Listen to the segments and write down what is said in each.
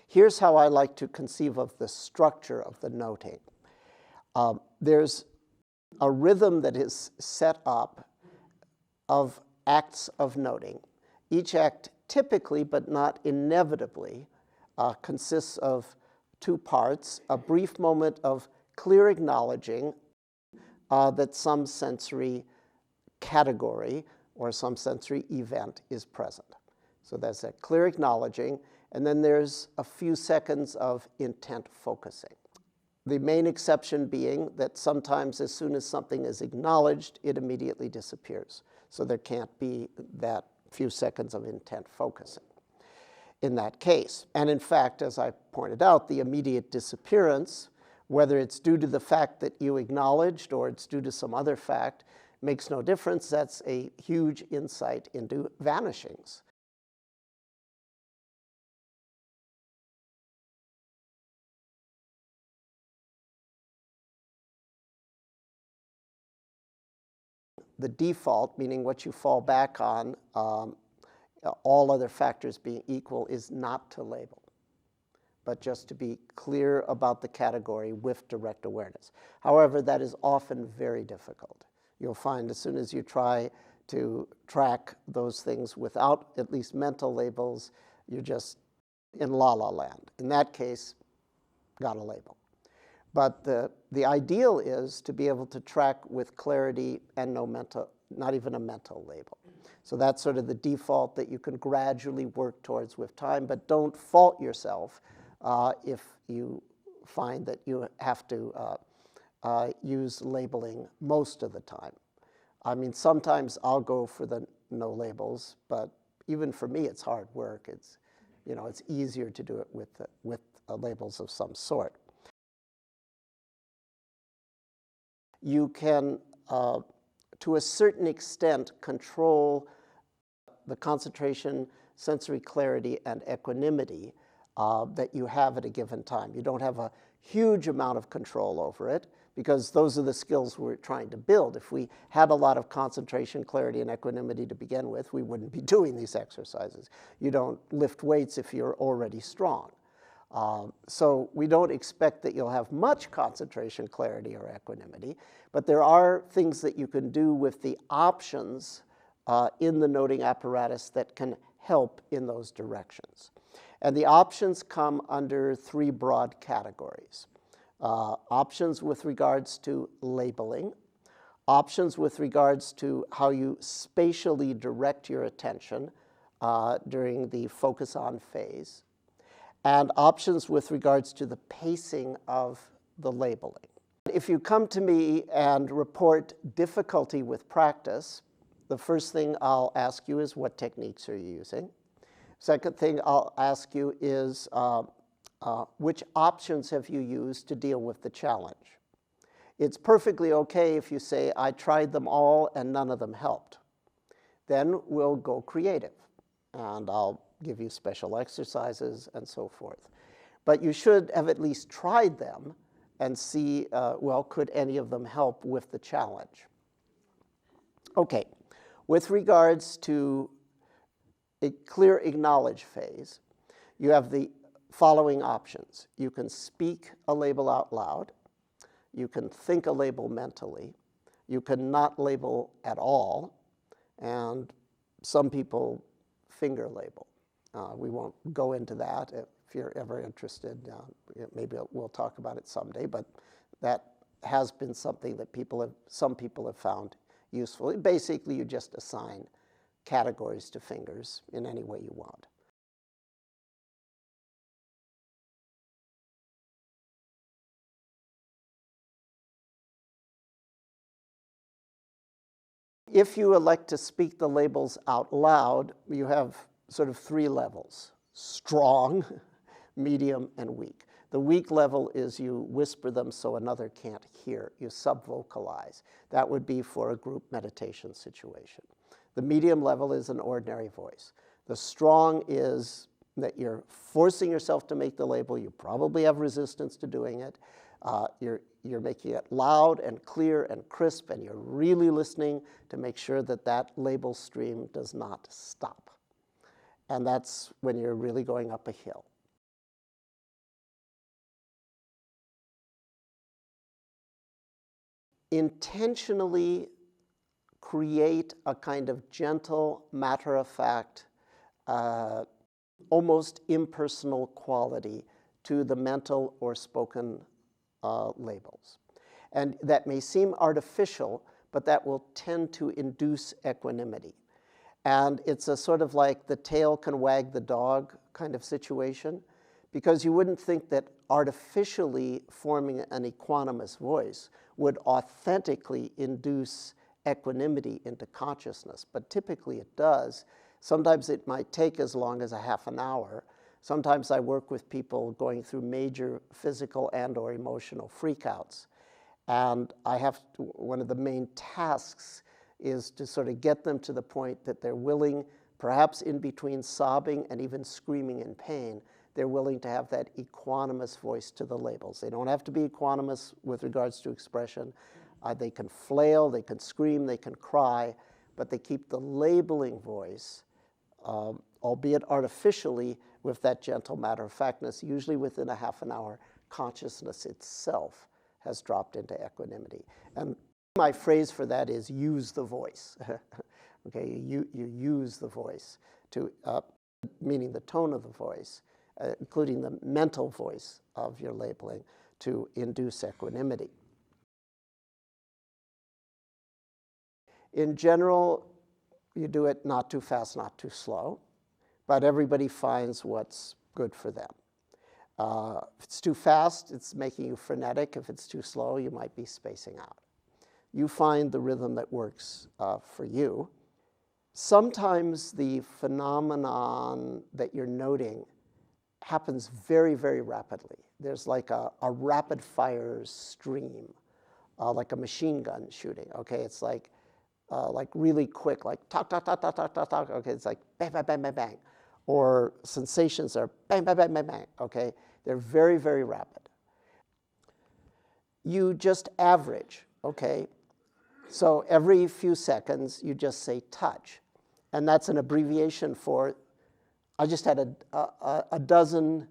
Here's how I like to conceive of the structure of the noting. There's a rhythm that is set up of acts of noting. Each act typically, but not inevitably, consists of two parts: a brief moment of clear acknowledging that some sensory category or some sensory event is present. So there's that clear acknowledging, and then there's a few seconds of intent focusing. The main exception being that sometimes as soon as something is acknowledged, it immediately disappears. So there can't be that few seconds of intent focusing in that case. And in fact, as I pointed out, the immediate disappearance, whether it's due to the fact that you acknowledged or it's due to some other fact, makes no difference. That's a huge insight into vanishings. The default, meaning what you fall back on, all other factors being equal, is not to label, but just to be clear about the category with direct awareness. However, that is often very difficult. You'll find as soon as you try to track those things without at least mental labels, you're just in la-la land. In that case, got a label. But the ideal is to be able to track with clarity and no mental, not even a mental label. So that's sort of the default that you can gradually work towards with time, but don't fault yourself if you find that you have to use labeling most of the time. I mean, sometimes I'll go for the no labels, but even for me, it's hard work. It's, you know, it's easier to do it with labels of some sort. You can, to a certain extent, control the concentration, sensory clarity, and equanimity that you have at a given time. You don't have a huge amount of control over it, because those are the skills we're trying to build. If we had a lot of concentration, clarity, and equanimity to begin with, we wouldn't be doing these exercises. You don't lift weights if you're already strong. So we don't expect that you'll have much concentration, clarity, or equanimity, but there are things that you can do with the options in the noting apparatus that can help in those directions. And the options come under three broad categories. Options with regards to labeling, options with regards to how you spatially direct your attention during the focus on phase, and options with regards to the pacing of the labeling. If you come to me and report difficulty with practice, the first thing I'll ask you is, what techniques are you using? Second thing I'll ask you is, which options have you used to deal with the challenge? It's perfectly okay if you say, I tried them all and none of them helped. Then we'll go creative, and I'll give you special exercises and so forth. But you should have at least tried them and see, well, could any of them help with the challenge? Okay, with regards to a clear acknowledge phase, you have the following options. You can speak a label out loud. You can think a label mentally. You can not label at all. And some people finger label. We won't go into that. If you're ever interested, maybe we'll talk about it someday, but that has been something that some people have found useful. Basically, you just assign categories to fingers in any way you want. If you elect to speak the labels out loud, you have sort of three levels: strong, medium, and weak. The weak level is you whisper them so another can't hear. You sub-vocalize. That would be for a group meditation situation. The medium level is an ordinary voice. The strong is that you're forcing yourself to make the label. You probably have resistance to doing it. You're making it loud and clear and crisp, and you're really listening to make sure that that label stream does not stop. And that's when you're really going up a hill. intentionally create a kind of gentle, matter-of-fact, almost impersonal quality to the mental or spoken labels. And that may seem artificial, but that will tend to induce equanimity. And it's a sort of like the tail can wag the dog kind of situation, because you wouldn't think that artificially forming an equanimous voice would authentically induce equanimity into consciousness, but typically it does. Sometimes it might take as long as a half an hour. Sometimes I work with people going through major physical and or emotional freakouts. And one of the main tasks is to sort of get them to the point that they're willing, perhaps in between sobbing and even screaming in pain, they're willing to have that equanimous voice to the labels. They don't have to be equanimous with regards to expression. They can flail, they can scream, they can cry, but they keep the labeling voice, albeit artificially, with that gentle matter-of-factness. Usually within a half an hour, consciousness itself has dropped into equanimity. And my phrase for that is use the voice. Okay, you use the voice, meaning the tone of the voice, including the mental voice of your labeling, to induce equanimity. In general, you do it not too fast, not too slow, but everybody finds what's good for them. If it's too fast, it's making you frenetic. If it's too slow, you might be spacing out. You find the rhythm that works for you. Sometimes the phenomenon that you're noting happens very, very rapidly. There's like a rapid fire stream, like a machine gun shooting, okay? It's like really quick, like talk, talk, talk, talk, talk, talk, talk, okay? It's like bang, bang, bang, bang, bang. Or sensations are bang, bang, bang, bang, bang, okay? They're very, very rapid. You just average, okay? So every few seconds, you just say touch. And that's an abbreviation for, I just had a dozen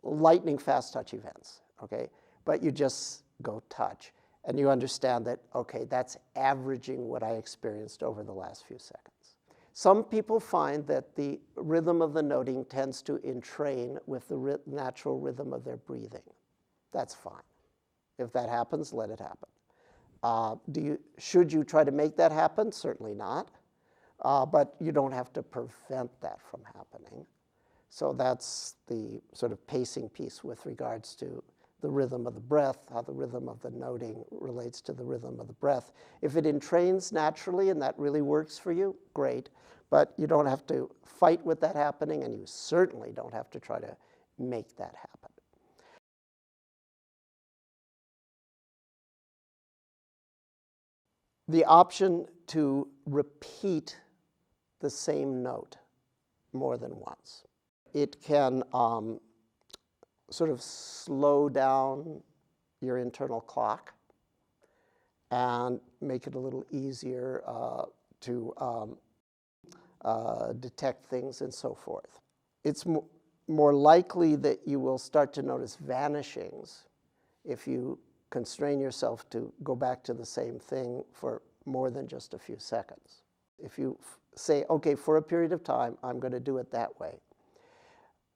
lightning fast touch events, okay? But you just go touch. And you understand that, okay, that's averaging what I experienced over the last few seconds. Some people find that the rhythm of the noting tends to entrain with the natural rhythm of their breathing. That's fine. If that happens, let it happen. Should you try to make that happen? Certainly not. But you don't have to prevent that from happening. So that's the sort of pacing piece with regards to the rhythm of the breath, how the rhythm of the noting relates to the rhythm of the breath. If it entrains naturally and that really works for you, great. But you don't have to fight with that happening, and you certainly don't have to try to make that happen. The option to repeat the same note more than once. It can sort of slow down your internal clock and make it a little easier to detect things and so forth. It's more likely that you will start to notice vanishings if you constrain yourself to go back to the same thing for more than just a few seconds. If you say, okay, for a period of time, I'm going to do it that way.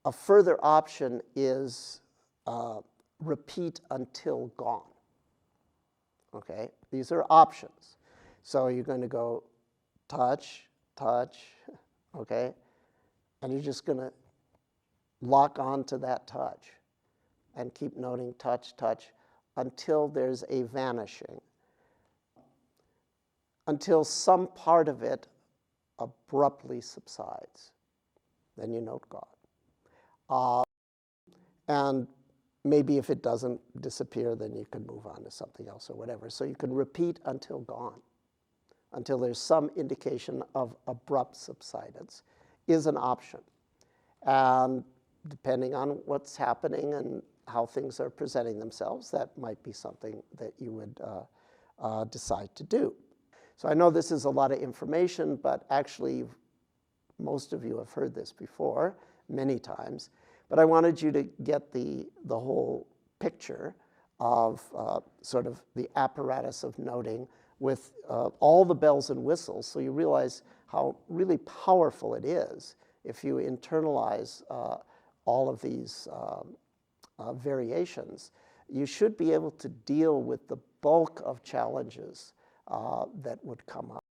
A further option is repeat until gone. Okay, these are options. So you're going to go touch, touch, okay, and you're just going to lock on to that touch and keep noting touch, touch until there's a vanishing, until some part of it abruptly subsides. Then you note God. And maybe if it doesn't disappear, then you can move on to something else or whatever. So you can repeat until gone, until there's some indication of abrupt subsidence, is an option. And depending on what's happening and how things are presenting themselves, that might be something that you would decide to do. So I know this is a lot of information, but actually most of you have heard this before many times. But I wanted you to get the whole picture of sort of the apparatus of noting with all the bells and whistles, so you realize how really powerful it is if you internalize all of these variations. You should be able to deal with the bulk of challenges that would come up.